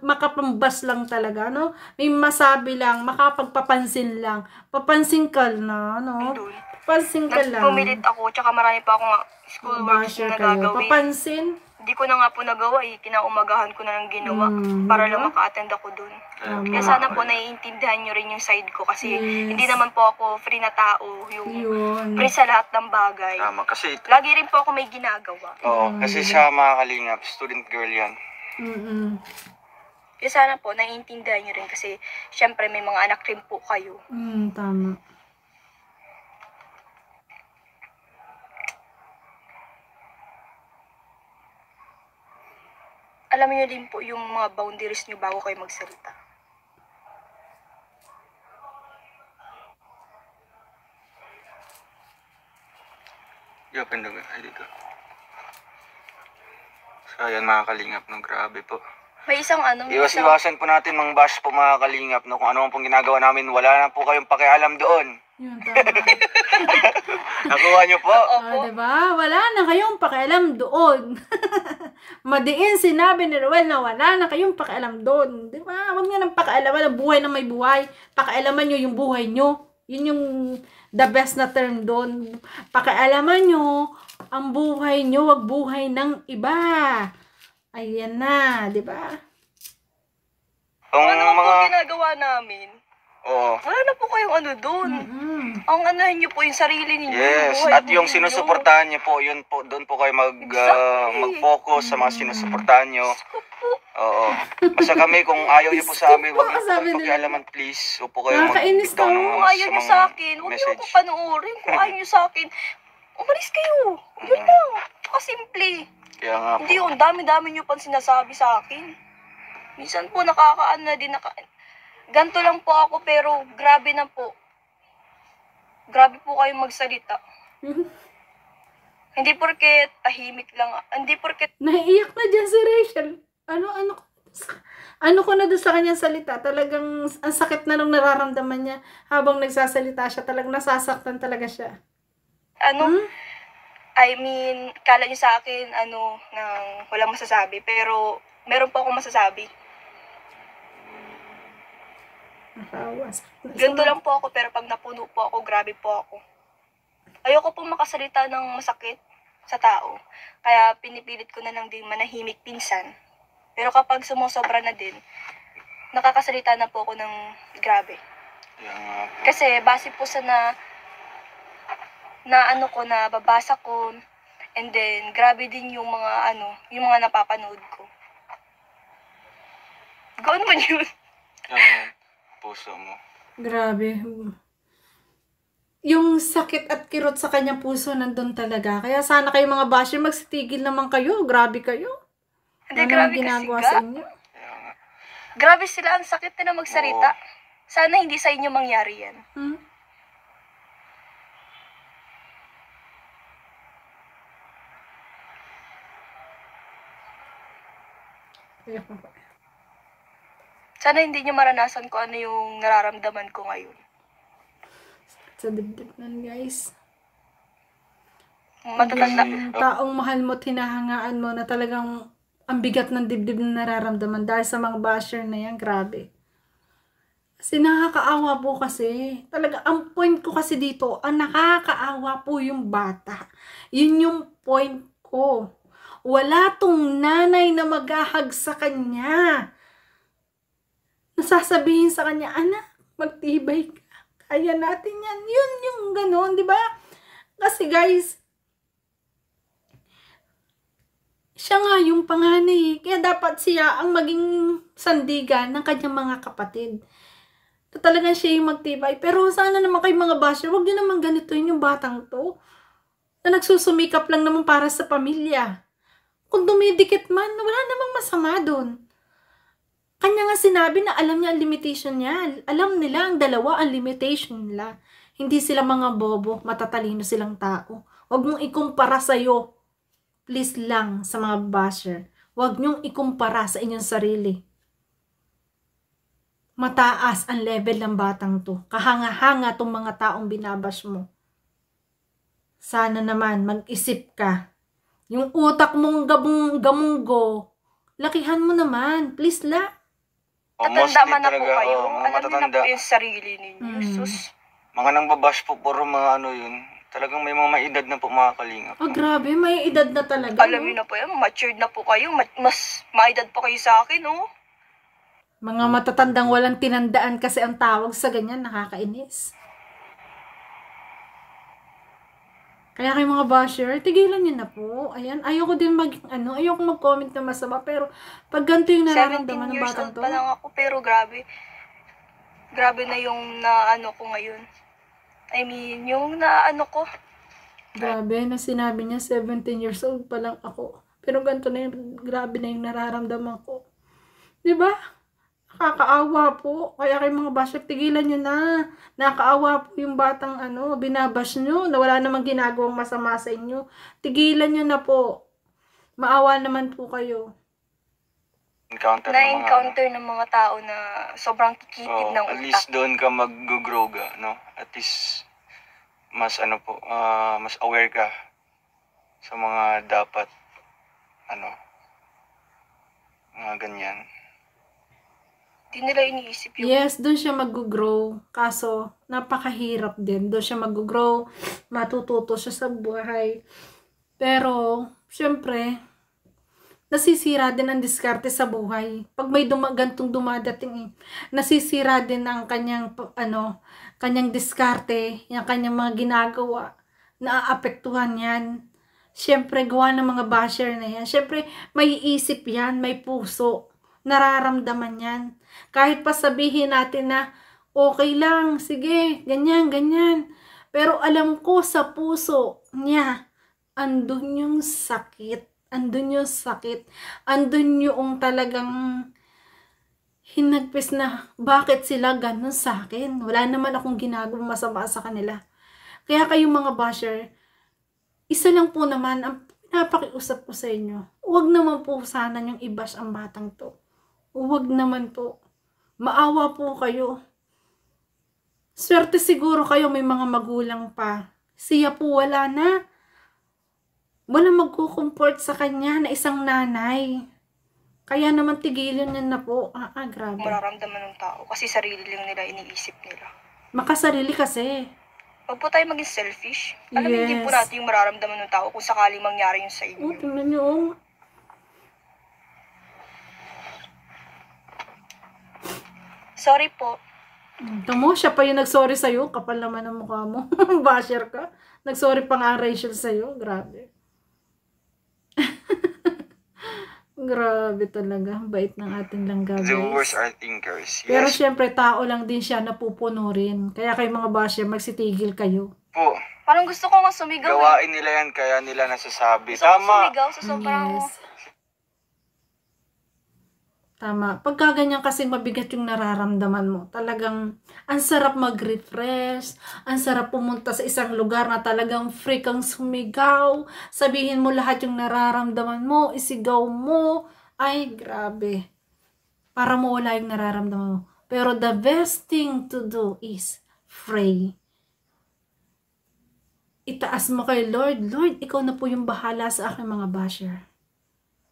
Makapambas lang talaga, no? May masabi lang, makapagpapansin lang. Papansin ka na, no? doon. Papansin ka lang. Pumilit ako, tsaka marami pa akong school works Basher na kayo. gagawin. Papansin. Hindi ko na nga po nagawa kinaumagahan ko na lang ginawa para lang maka-attend ako doon. Kaya sana po naiintindihan nyo rin yung side ko kasi hindi naman po ako free na tao, yung Yun. free sa lahat ng bagay. Tama, kasi, Lagi rin po ako may ginagawa. kasi siya mga kalingap, student girl yan. Kaya sana po naiintindihan nyo rin kasi syempre may mga anak rin po kayo. Tama. Alam niyo din po yung mga boundaries nyo bago kayo magsalita. Yakin na ay dito. So ayan mga kalingap, no, grabe po. May isang Iwas-iwasan po natin mga bash po mga kalingap, no, kung ano man pong ginagawa namin, wala na po kayong pakialam doon. Yun, tama. Nakuha niyo po? Diba? Wala na kayong pakialam doon. Madiin sinabi ni Ruel na wala na kayong pakialam doon. Diba? Huwag nyo nang pakialaman ang buhay na may buhay. Pakialaman nyo yung buhay nyo. Yun yung the best na term doon. Pakialaman nyo ang buhay nyo, wag buhay ng iba. Ayan na, diba? Ang Ano po mga, ginagawa namin? oo. Wala na po kayong doon. Ang anahin niyo po yung sarili ninyo. Yes, buhay at yung ninyo. sinusuportahan niyo po, yun po, doon po kayo mag-focus sa mga sinusuportahan niyo. Oo. Basta kami, kung ayaw niyo po sa amin, wag niyo po Sabi kayong nila. pakialaman, please. O po kayo Nakakainis mag-bitaw to. ng Kung ayaw niyo sa akin, huwag niyo ako panoorin. Kung ayaw niyo sa akin, umalis kayo. Yun lang. Kasimple. Kaya nga po. Hindi yun, dami-dami nyo pang sinasabi sa akin. Minsan po nakakaano na din, ganto lang po ako pero grabe na po. Grabe po kayong magsalita. Hindi porket tahimik lang, hindi porket Naiiyak na dyan si Rachel. Ano ko na doon sa kanyang salita? Talagang ang sakit na nung nararamdaman niya habang nagsasalita siya. Talagang nasasaktan talaga siya. I mean, kala niyo sa akin, nang walang masasabi. Pero, meron po akong masasabi. Nakawa. Ganito lang po ako, pero pag napuno po ako, grabe po ako. Ayoko pong makasalita ng masakit sa tao. Kaya pinipilit ko na lang din manahimik pinsan. Pero kapag sumusobra na din, nakakasalita na po ako ng grabe. Kaya nga po. Kasi base po sa nababasa ko, and then grabe din yung mga napapanood ko. Gawin mo yun. Yung puso mo. Grabe. Yung sakit at kirot sa kanyang puso nandun talaga. Kaya sana kayo mga basher, magsitigil naman kayo. Grabe kayo. Hindi, Ano grabe naman ginagawa kasi sa inyo? Kaya nga. Grabe sila, ang sakit na magsalita. Sana hindi sa inyo mangyari yan. Sana hindi nyo maranasan kung ano yung nararamdaman ko ngayon. Sa dibdib nan, guys. Matatanda. Yung taong mahal mo, tinahangaan mo na talagang ang bigat ng dibdib na nararamdaman dahil sa mga basher na yan, grabe. Kasi nakakaawa po kasi. Talaga, ang point ko kasi dito, ang nakakaawa po yung bata. Yun yung point ko. Wala tong nanay na maghahag sa kanya. Nasasabihin sa kanya, anak, magtibay ka. Kaya natin yan. Yun yung gano'n, di ba? Kasi guys, siya nga yung panganay. Kaya dapat siya ang maging sandigan ng kanyang mga kapatid. Talagang siya yung magtibay. Pero sana naman kayo mga basher, huwag nyo naman ganito yung batang to. Na nagsusumikap lang naman para sa pamilya. Kung dumidikit man, wala namang masama doon. Kanya nga sinabi na alam niya ang limitation niya. Alam nila ang dalawa ang limitation nila. Hindi sila mga bobo, matatalino silang tao. Huwag mong ikumpara sa'yo. Please lang sa mga basher. Huwag niyong ikumpara sa inyong sarili. Mataas ang level ng batang to. Kahanga-hanga tong mga taong binabash mo. Sana naman mag-isip ka. Yung utak mong gamunggo, lakihan mo naman. Please la. Tatanda man na po kayo. Mga Alam niyo na matatanda. po yung sarili ninyo. Sus. Mga nang babash po, puro mga yun. Talagang may mga maedad na po mga kalingap. Oh, grabe. May edad na talaga. Alam niyo na po yan. Matured na po kayo. Mas maedad po kayo sa akin, oh. Mga matatandang walang tinandaan kasi ang tawag sa ganyan, nakakainis. Kaya kayo mga basher, tigilan niyo na po. Ayan, ayoko din ayoko mag-comment na masama, pero pag ganito yung 17 nararamdaman ng years batang old to. pa lang ako, pero grabe. Grabe na yung naano ko ngayon. I mean, yung naano ko. Grabe, na sinabi niya, 17 years old pa lang ako. Pero ganito na yung, grabe na yung nararamdaman ko. Diba? Nakakaawa po. Kaya kayo mga basher, tigilan nyo na. Nakakaawa po yung batang binabash nyo, na wala namang ginagawang masama sa inyo. Tigilan nyo na po. Maawa naman po kayo. Na-encounter ng mga tao na sobrang kikitid ng At utak. least doon ka mag-grow ka, no? At least, mas mas aware ka sa mga dapat, mga ganyan. Di nila iniisip yung Yes, doon siya mag-grow. Kaso, napakahirap din. Doon siya mag-grow. Matututo siya sa buhay. Pero, syempre, nasisira din ang diskarte sa buhay. Pag may gantong dumadating, nasisira din ang kanyang, kanyang diskarte, yung kanyang mga ginagawa. Naaapektuhan yan. Syempre, gawa ng mga basher na yan. Syempre, may isip yan, may puso. Nararamdaman yan. Kahit pa sabihin natin na okay lang, sige, ganyan, ganyan. Pero alam ko sa puso niya, andun yung sakit. Andun yung sakit. Andun yung talagang hinagpis na bakit sila ganun sa akin. Wala naman akong ginagawang masama sa kanila. Kaya kayong mga basher, isa lang po naman ang pinapakiusap ko sa inyo. Huwag naman po sana yung i-bash ang batang to. Huwag naman po. Maawa po kayo. Swerte siguro kayo may mga magulang pa. Siya po wala na. Walang magkukumport sa kanya na isang nanay. Kaya naman tigilin niya na po. Grabe. Mararamdaman ng tao kasi sarili lang nila iniisip nila. Makasarili kasi. Huwag po tayo maging selfish. Alam mo, hindi po natin yung mararamdaman ng tao kung sakaling mangyari yun sa inyo. Tingnan nyo. Sorry po. Tamo, siya pa yung nagsorry sa'yo. Kapal naman ang mukha mo. Basher ka. Nagsorry pa nga ang Rachel sa'yo. Grabe. Grabe talaga. Bait ng ating langga, guys. The worst are thinkers. Yes. Pero syempre, tao lang din siya na pupuno rin. Kaya kayo mga basher, magsitigil kayo. Po. Parang gusto ko nga sumigaw. Gawain nila yan, kaya nila nasasabi. Gusto ko Tama. sumigaw sa sobrang... Yes. Tama. Pagka ganyan kasi mabigat yung nararamdaman mo. Talagang, ang sarap mag-refresh. Ang sarap pumunta sa isang lugar na talagang free kang sumigaw. Sabihin mo lahat yung nararamdaman mo. Isigaw mo. Ay, grabe. Para mawala yung nararamdaman mo. Pero the best thing to do is pray. Itaas mo kay Lord. Lord, ikaw na po yung bahala sa aking mga basher.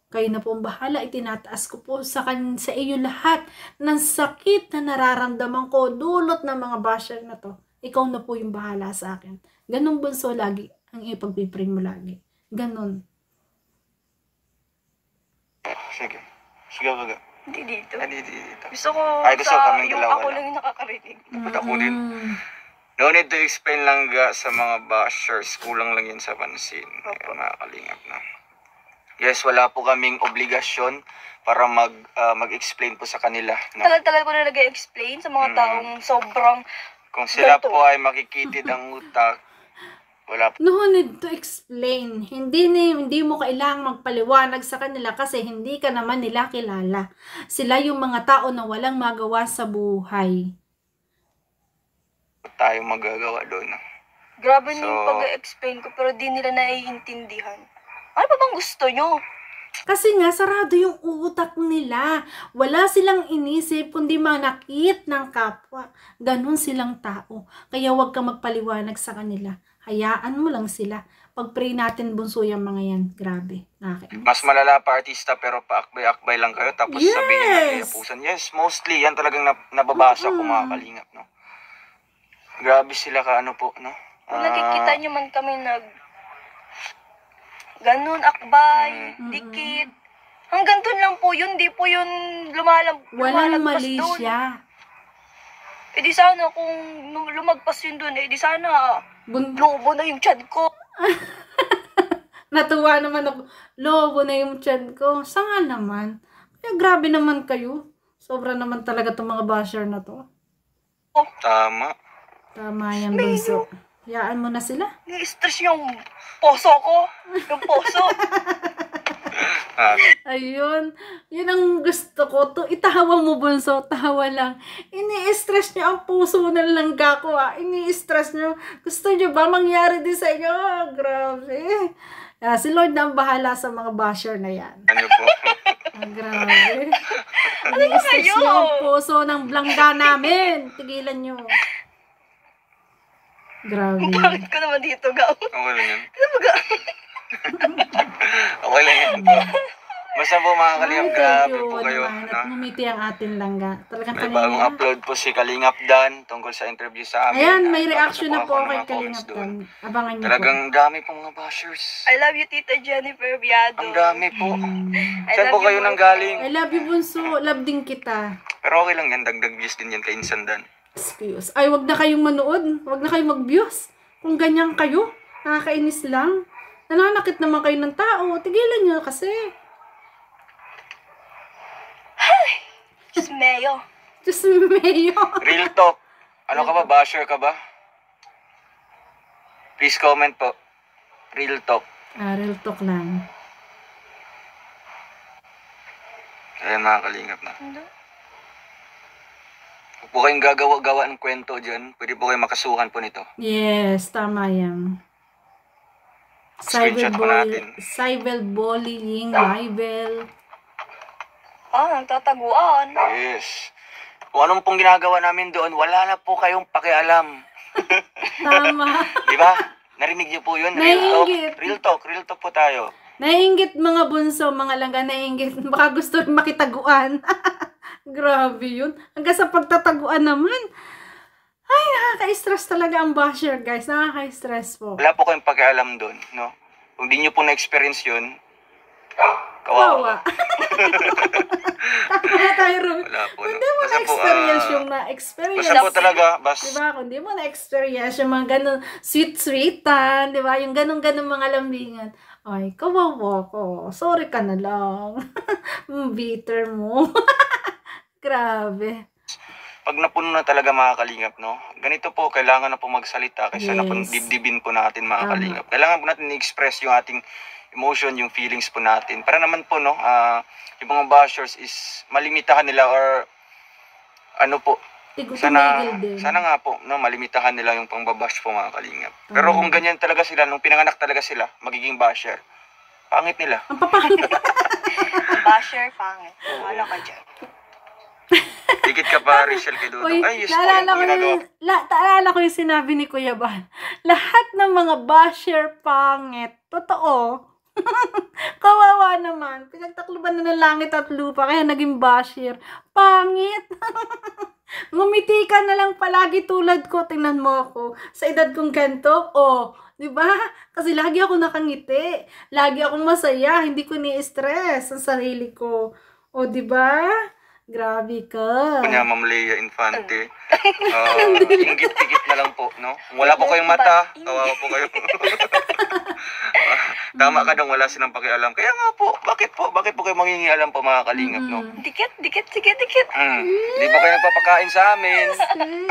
Kayo na po ang bahala, itinataas ko po sa iyo lahat ng sakit na nararamdaman ko, dulot ng mga basher na to. Ikaw na po yung bahala sa akin. Ganun bunso lagi, ang ipagpipray mo lagi. Ganun. Sige. Sige, baga. Hindi dito. Hindi dito. Gusto ko Gusto sa kaming yung dalawa ako lang. lang yung nakakarinig. Dapat ako din. No need to explain lang sa mga bashers. Kulang lang yan sa pansin. Kaya makakalingap na. Yes, wala po kaming obligasyon para mag-explain po sa kanila. No? Tagal-tagal ko na nag-explain sa mga taong sobrang Kung sila ganito. po ay makikitid ang utak, wala po. No need to explain. Hindi mo kailangang magpaliwanag sa kanila kasi hindi ka naman nila kilala. Sila yung mga tao na walang magawa sa buhay. Tayo magagawa doon. No? Grabe na So, yung pag-explain ko pero di nila naiintindihan. Ano pa bang gusto nyo? Kasi nga, sarado yung utak nila. Wala silang inisip, kundi manakit ng kapwa. Ganon silang tao. Kaya huwag kang magpaliwanag sa kanila. Hayaan mo lang sila. Pag-pray natin, bunso yung mga yan. Grabe. Nakakainis. Mas malala pa artista pero paakbay-akbay lang kayo tapos Yes! sabihin na kayapusan. Yes, mostly yan talagang nababasa ko mga kalingap. No? Grabe sila ka ano po. No? Kung nakikita nyo man kami ganun, akbay, dikit. Hanggang doon lang po yun, di po yun Walang lumalagpas mali doon. siya. Eh di sana kung lumagpas yun doon, eh di sana lobo na yung tiyan ko. Natuwa naman ako. Lobo na yung tiyan ko. Sanga naman. Kaya grabe naman kayo. Sobra naman talaga itong mga basher na to. Tama. Tama yan, bunso. Hayaan mo na sila. Ni-stress yung poso ko. Yung poso. Ayun. Yun ang gusto ko. Itahawa mo, bunso. Tahawa lang. Ini-stress nyo ang puso ng langga ko. Ini-stress nyo. Gusto nyo ba mangyari din sa inyo? Grabe. Si Lord na ang bahala sa mga basher na yan. Ano po? Grabe. Ini-stress nyo ang puso ng langga namin. Tigilan nyo. Grabe. Bakit ko naman dito, Gaw? Okay lang yan. Ano ba, Gaw? Okay lang yan po. Basta po mga kalingap, grabe po kayo. Naman, at ngumiti ang ating langga. Talagang May bagong kanina. upload po si Kalingap Dan tungkol sa interview sa amin. Ayan, may Baka reaction na po ako ng kay mga comments Kalingap doon. Dan. Abangan niyo Talagang po. dami pong mga bashers. I love you, Tita Jennifer Viado. Ang dami po. I Saan love po you, kayo nang boyfriend. galing? I love you, bunso. Love din kita. Pero okay lang yan, dagdag views din yan kay Insan Dan. Excuse. Ay, wag na kayong manood. Wag na kayong mag-views. Kung ganyan kayo, nakakainis lang. Nananakit naman kayo ng tao. Tigilan nyo kasi. Diyos Mayo. Diyos mayo. Real talk. Ano ka ba? Basher ka ba? Please comment po. Real talk. Real talk lang. Ayan mga kalingap na. Hindi. Kung po kayong gagawa-gawa ng kwento dyan, pwede po kayong makasuhan po nito. Yes, tama yan. Screenshot po natin. Cyberbullying, libel. Nagtataguan. Yes. Kung anong pong ginagawa namin doon, wala na po kayong pakialam. Tama. Di ba? Narinig niyo po yun? Naiinggit. Real talk po tayo. Naiinggit mga bunso, mga langga, naiinggit. Baka gusto rin makitaguan. Grabe yun. Hanggang sa pagtataguan naman. Ay, nakaka-stress talaga ang basher, guys. Nakaka-stress po. Wala po kayong pakialam doon, no? Kung di niyo po na-experience yun, Kawawa. kawawa. Tama tayo, Rum. Wala po. Kung di mo na-experience yung na-experience. Basta po talaga, Diba? Kung di mo na-experience yung mga ganun sweet-sweetan, diba? Yung ganun-ganun mga lambingan. Ay, kawawa ko. Sorry ka na lang. Bitter mo. Grabe. pag napuno na talaga mga kalingap, no? Ganito po, kailangan na po magsalita kaysa na po dibdibin po natin mga kalingap. Kailangan po natin i-express yung ating emotion, yung feelings po natin. Para naman po, no, yung mga bashers is malimitahan nila or ano po, sana nga po, no, malimitahan nila yung pangbabash po mga kalingap. Pero kung ganyan talaga sila, nung pinanganak talaga sila, magiging basher, pangit nila. Ang papangit. Basher, pangit. Wala ka dyan. Dikit ka pa, Rachel, kay Dudong. Uy, Ay, yes po, yung ginagawa. naalala ko yung sinabi ni Kuya Ban. Lahat ng mga basher pangit. Totoo. Kawawa naman. Pinagtakluban na ng langit at lupa, kaya naging basher. Pangit. Ngumiti ka na lang palagi tulad ko. Tingnan mo ako. Sa edad kong ganito, di ba? Kasi lagi ako nakangiti. Lagi akong masaya. Hindi ko ni-stress ang sarili ko. Di ba? Grabe ka. Kanya, Ma'am Leia Infante. Inggit-tigit na lang po, no? Kung wala po kayong mata, kawawa po kayo. Tama ka dong, wala silang pakialam. Kaya nga po, bakit po kayo mangingialam po mga kalingap, no? Dikit. Di ba kayo nagpapakain sa amin?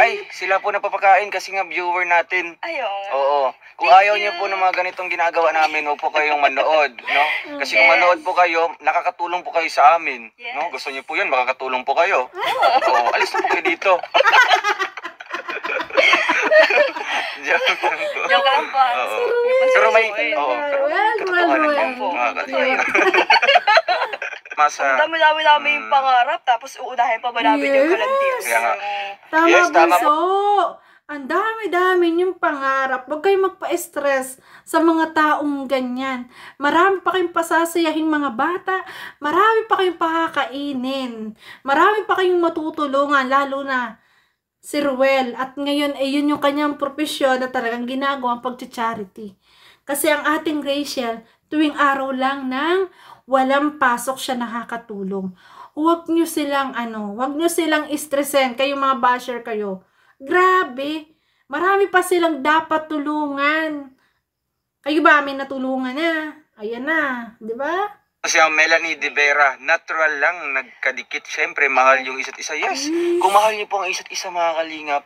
Ay, sila po nagpapakain kasi nga viewer natin. Ayaw. Oo. Kung ayaw niyo po ng mga ganitong ginagawa namin, huwag po kayong manood, no? Kasi kung manood po kayo, nakakatulong po kayo sa amin, no? Gusto niyo po 'yun, makakatulong po kayo. Oo, alis na po kayo dito. Joke lang po. Pero may, Ang dami-dami yung pangarap, tapos uunahin pa ba namin yung kalandias? Kaya nga. Tama, Yes, tama Bunso. Ang dami-dami yung pangarap. Huwag kayong magpa-stress sa mga taong ganyan. Marami pa kayong pasasayahin mga bata. Marami pa kayong pakakainin. Marami pa kayong matutulungan, lalo na si Ruel. At ngayon, yun yung kanyang propesyon na talagang ginagawa ang pag-charity. Kasi ang ating Rachel, tuwing araw lang ng walang pasok siya nakakatulong. Huwag nyo silang istressen, kayong mga basher kayo. Grabe, marami pa silang dapat tulungan. Kayo ba, may natulungan na? Ayan na, di ba? Kasi ang Melanie De Vera, natural lang, nagkadikit. Siyempre, mahal yung isa't isa. Yes, kung mahal niyo po ang isa't isa mga kalingap,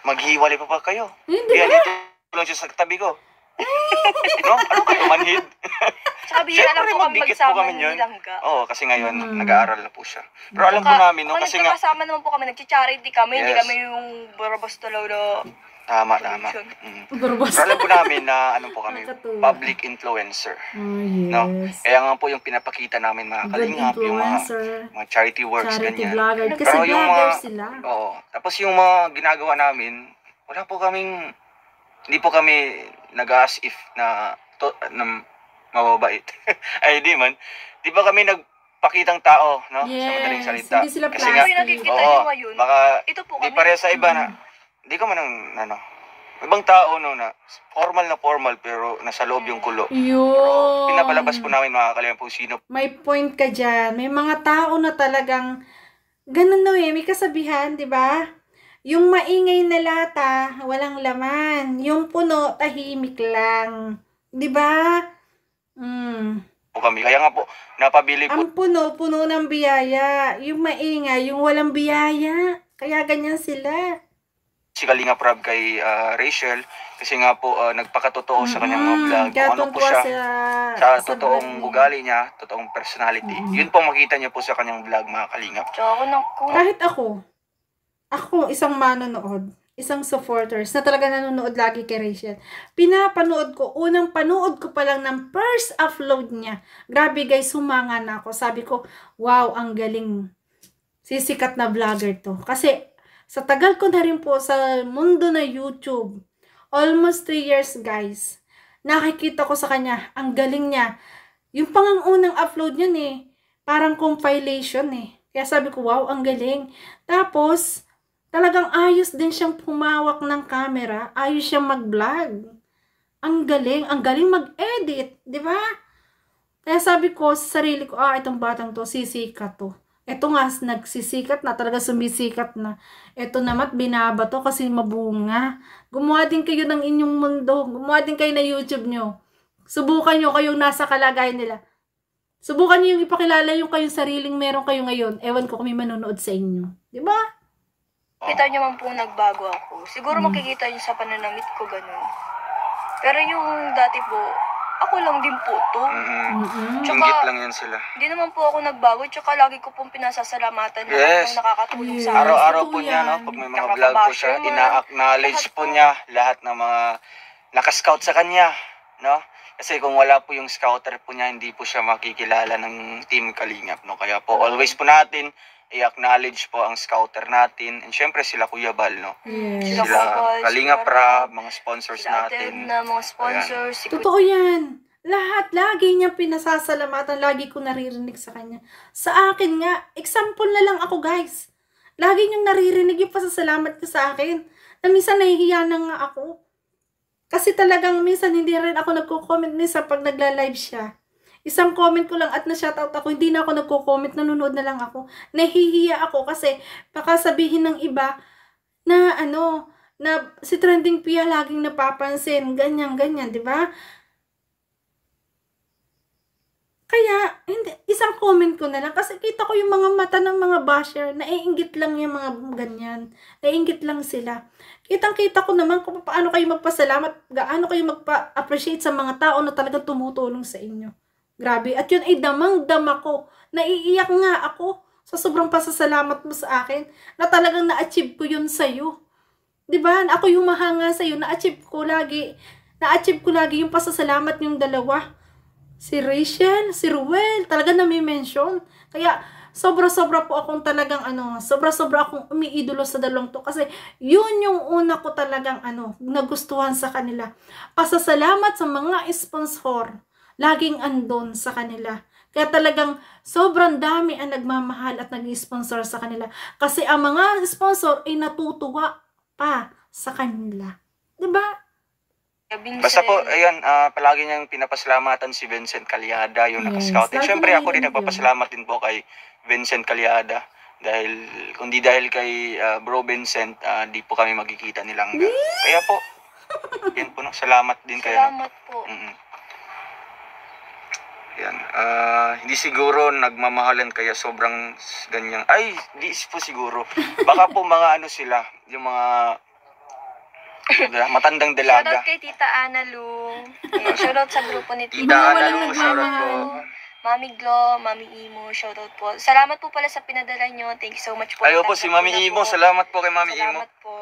maghiwalay pa kayo. Hindi Kaya ba? dito lang siya sa tabi ko. No? Ano kayo, manhid? Tsaka bihira lang po kami magdikit po magsama kami ni yun. Langga. Oo, kasi ngayon, nag-aaral na po siya. Pero alam po namin, no? Kasi nga, nagkakasama naman po kami, nag-charity kami, hindi Yes. kami yung barabas talaga. tama. Pero alam po namin na, ano po kami, Nakakatuwa. public influencer. Yes. No? Kaya nga po yung pinapakita namin mga Good kalingap, yung influencer. mga charity works, Charity ganyan. vlogger. Kasi Pero yung vlogger mga- sila. Oo. Tapos yung mga ginagawa namin, wala po kaming, hindi po kami nag-as if na mababait. Ay, di man. Di ba kami nagpakitang tao, no? Sa madaling Yes. salita. Hindi sila Kasi nga, Kami nakikita plastic. nyo ngayon. baka, Ito po di kami. pareha sa iba na, di ko man ibang tao, no, na formal pero nasa loob yung kulo. Yun. Pinapalabas po namin mga kalingap kung sino May point ka dyan. May mga tao na talagang ganun no may kasabihan, di ba? Yung maingay na lata, walang laman. Yung puno, tahimik lang. Di ba? po kami. Kaya nga po, napabili po Ang puno ng biyaya. Yung maingay, yung walang biyaya. Kaya ganyan sila. si Kalinga Prab kay Rachel kasi nga po nagpakatotoo sa kanyang mga vlog. Kaya Kung ano po siya sa totoong vlog ugali niya, totoong personality. Yun po makita niyo po sa kanyang vlog, mga Kalingap. Tsaka kahit ako isang manonood, isang supporters na talaga nanonood lagi kay Rachel. Pinapanood ko, unang panood ko pa lang ng first upload niya. Grabe guys, humanga na ako. Sabi ko, wow, ang galing. Sisikat na vlogger to. Kasi sa tagal ko na rin po sa mundo na YouTube, almost 3 years guys, nakikita ko sa kanya, ang galing niya. Yung pangangunang upload niya parang compilation Kaya sabi ko, wow, ang galing. Tapos, talagang ayos din siyang pumawak ng camera, ayos siyang mag-vlog. Ang galing mag-edit, di ba? Kaya sabi ko sa sarili ko, itong batang to, sisikat to. Ito nga, nagsisikat na, talaga sumisikat na. Ito naman, binabato kasi mabunga. Gumawa din kayo ng inyong mundo. Gumawa din kayo na YouTube nyo. Subukan nyo kayong nasa kalagayan nila. Subukan nyo yung ipakilala yung kayong sariling meron kayo ngayon. Ewan ko kami manonood sa inyo. Diba? kita niyo man po nagbago ako. Siguro makikita niyo sa pananamit ko ganun. Pero yung dati po, ako lang din po to. Inggit lang yan sila. Hindi naman po ako nagbago. Tsaka lagi ko pong pinasasalamatan na nakakatulong sa akin. Araw-araw po niya, no? Pag may mga vlog po siya, ina-acknowledge po niya lahat ng mga nakascout sa kanya, no? Kasi kung wala po yung scouter po niya, hindi po siya makikilala ng Team Kalingap, no? Kaya po, always po natin i-acknowledge po ang scouter natin. And syempre sila Kuya Bal, no? Yes. Sila Kalingap Prab, mga sponsors natin. Na mga sponsors. Totoo yan. Lahat, lagi niya pinasasalamatan. Lagi ko naririnig sa kanya. Sa akin nga, example na lang ako guys. Lagi niyong naririnig yung pasasalamat ko sa akin. Na minsan nahihiya na nga ako. Kasi talagang minsan hindi rin ako nagko-comment minsan pag nagla-live siya. Isang comment ko lang at na-shoutout ako, hindi na ako nagko-comment, nanonood na lang ako. Nahihiya ako kasi baka sabihin ng iba na na si Trending Pia laging napapansin, ganyan, di ba? Kaya, hindi, isang comment ko na lang kasi kita ko yung mga mata ng mga basher, naiinggit lang yung mga ganyan. Naiinggit lang sila. Kitang-kita ko naman kung paano kayo magpasalamat, gaano kayo magpa-appreciate sa mga tao na talagang tumutulong sa inyo. Grabe. At yun ay damang-dama ko. Naiiyak nga ako sa sobrang pasasalamat mo sa akin na talagang na-achieve ko yun sa'yo. Diba? Ako yung mahanga sa'yo, na-achieve ko lagi yung pasasalamat yung dalawa. Si Rachel, si Ruel, talaga nami-mention. Kaya, sobra-sobra po akong talagang sobra-sobra akong umiidolo sa dalawang to. Kasi, yun yung una ko talagang nagustuhan sa kanila. Pasasalamat sa mga sponsor. Laging andon sa kanila. Kaya talagang sobrang dami ang nagmamahal at nag-sponsor sa kanila. Kasi ang mga sponsor ay natutuwa pa sa kanila. Diba? Basta po, ayan, palagi niyang pinapasalamatan si Vincent Calyada, yung nakascout. At syempre ako din nagpapasalamat din po kay Vincent Calyada. Dahil, kung di dahil kay Bro Vincent, di po kami magkikita nilang. Kaya po, yan po, no, salamat din kayo. Salamat po. Yan. Hindi siguro nagmamahalan kaya sobrang ganyang. Ay, hindi po siguro. Baka po mga sila, yung mga matandang dalaga. Shoutout kay Tita Ana Lu. Shoutout sa grupo ni Tita Ana Lu, shoutout po. Mami Glo, Mami Imo, shoutout po. Salamat po pala sa pinadala nyo. Thank you so much po. Ayo po si Mami Imo. Salamat po kay Mami Imo. Salamat po.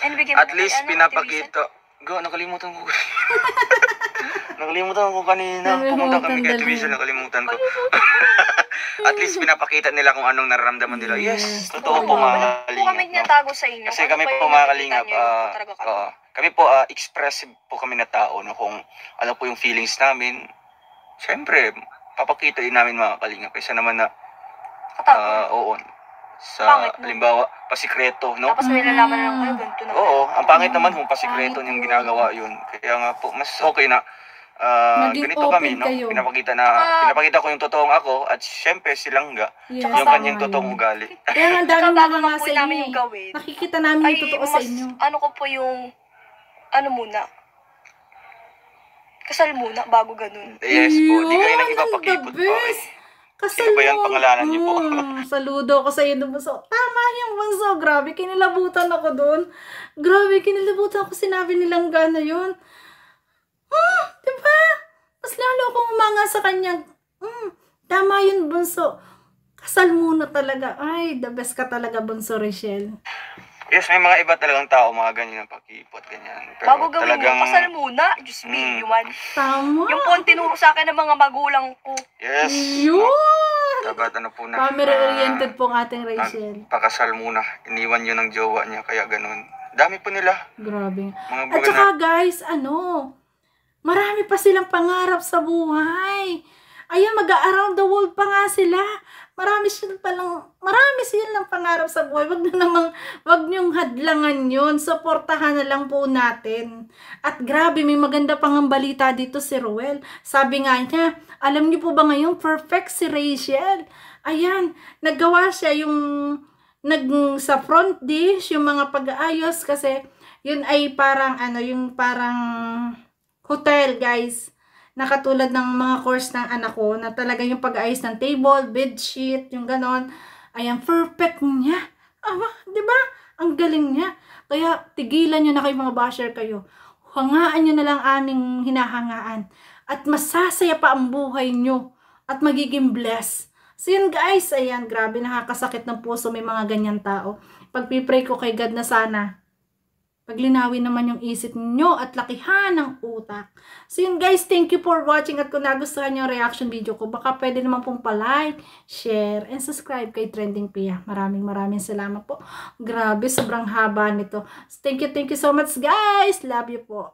And at least pinapakita. Nakalimutan ko. Nakalimutan ko kanina. Pumunta kami kay Tuwisan, nakalimutan ko. At least pinapakita nila kung anong nararamdaman nila. Yes, totoo po mga kalingap. Kami natago sa inyo. Kasi kami po mga kalingap, kami po expressive po kami na tao, no? Kung ano po yung feelings namin, syempre, papakita din namin mga kalingap. Kaysa naman na, oo, sa halimbawa, pasikreto, no? Tapos may lalaman lang kayo, ganito na. Oo, ang pangit naman kung pasikreto yung ginagawa yun. Kaya nga po, mas okay na ganito kami, no? Pinapakita ko yung totoong ako at syempre si Langga, yung kanyang totoong ugali. Kaya ang dami mga sa inyo. Nakikita namin yung totoo sa inyo. Ano ko po yung, muna? Kasal muna, bago ganun. Yes po, di kayo nang ipapakipot po. Kasal Sino ba yan? mo. Pangalanan niyo po. Saludo ko sa iyo, bunso. Tama yung bunso. Grabe, kinilabutan ako doon. Grabe, kinilabutan ako. Sinabi nilang gana yun. Diba? Mas lalo akong umanga sa kanya. Tama yun, bunso. Kasal muna talaga. Ay, the best ka talaga, bunso, Rachel. Yes, may mga iba talagang tao, mga ganyan ang pag-iipot, ganyan. Pero Bago gawin talagang, mo, kasal muna. Diyos me, Yuan. Tama. Yung po ang tinuro sa akin ng mga magulang ko. yes. Yun! Dapat ano po na. Family-oriented po ang ating Rachel. Pakasal muna. Iniwan yun ng jowa niya, kaya ganun. Dami po nila. Grabe. Mga At baga saka guys, marami pa silang pangarap sa buhay. Ayan, mag-around the world pa nga sila. Marami silang pangarap sa buhay. Wag niyong hadlangan yun. Suportahan na lang po natin. At grabe, may maganda pang balita dito si Ruel. Sabi nga niya, alam niyo po ba ngayon, perfect si Rachel. Ayan, naggawa siya sa front dish, yung mga pag-aayos kasi yun ay parang yung parang hotel, guys. Nakatulad ng mga course ng anak ko na talaga yung pag-aayos ng table, bedsheet, yung ganon. Ayan, perfect niya. Di ba? Ang galing niya. Kaya tigilan nyo na kayo mga basher kayo. Hangaan nyo na lang aming hinahangaan. At masasaya pa ang buhay nyo. At magiging blessed. So yun guys, ayan, grabe, nakakasakit ng puso may mga ganyan tao. Pagpipray ko kay God na sana paglinawin naman yung isip nyo at lakihan ng utak. So yun guys, thank you for watching at kung nagustuhan nyo yung reaction video ko, baka pwede naman pong pa-like, share, and subscribe kay Trending Pia. Maraming salamat po. Grabe, sobrang haba nito. So, thank you so much guys. Love you po.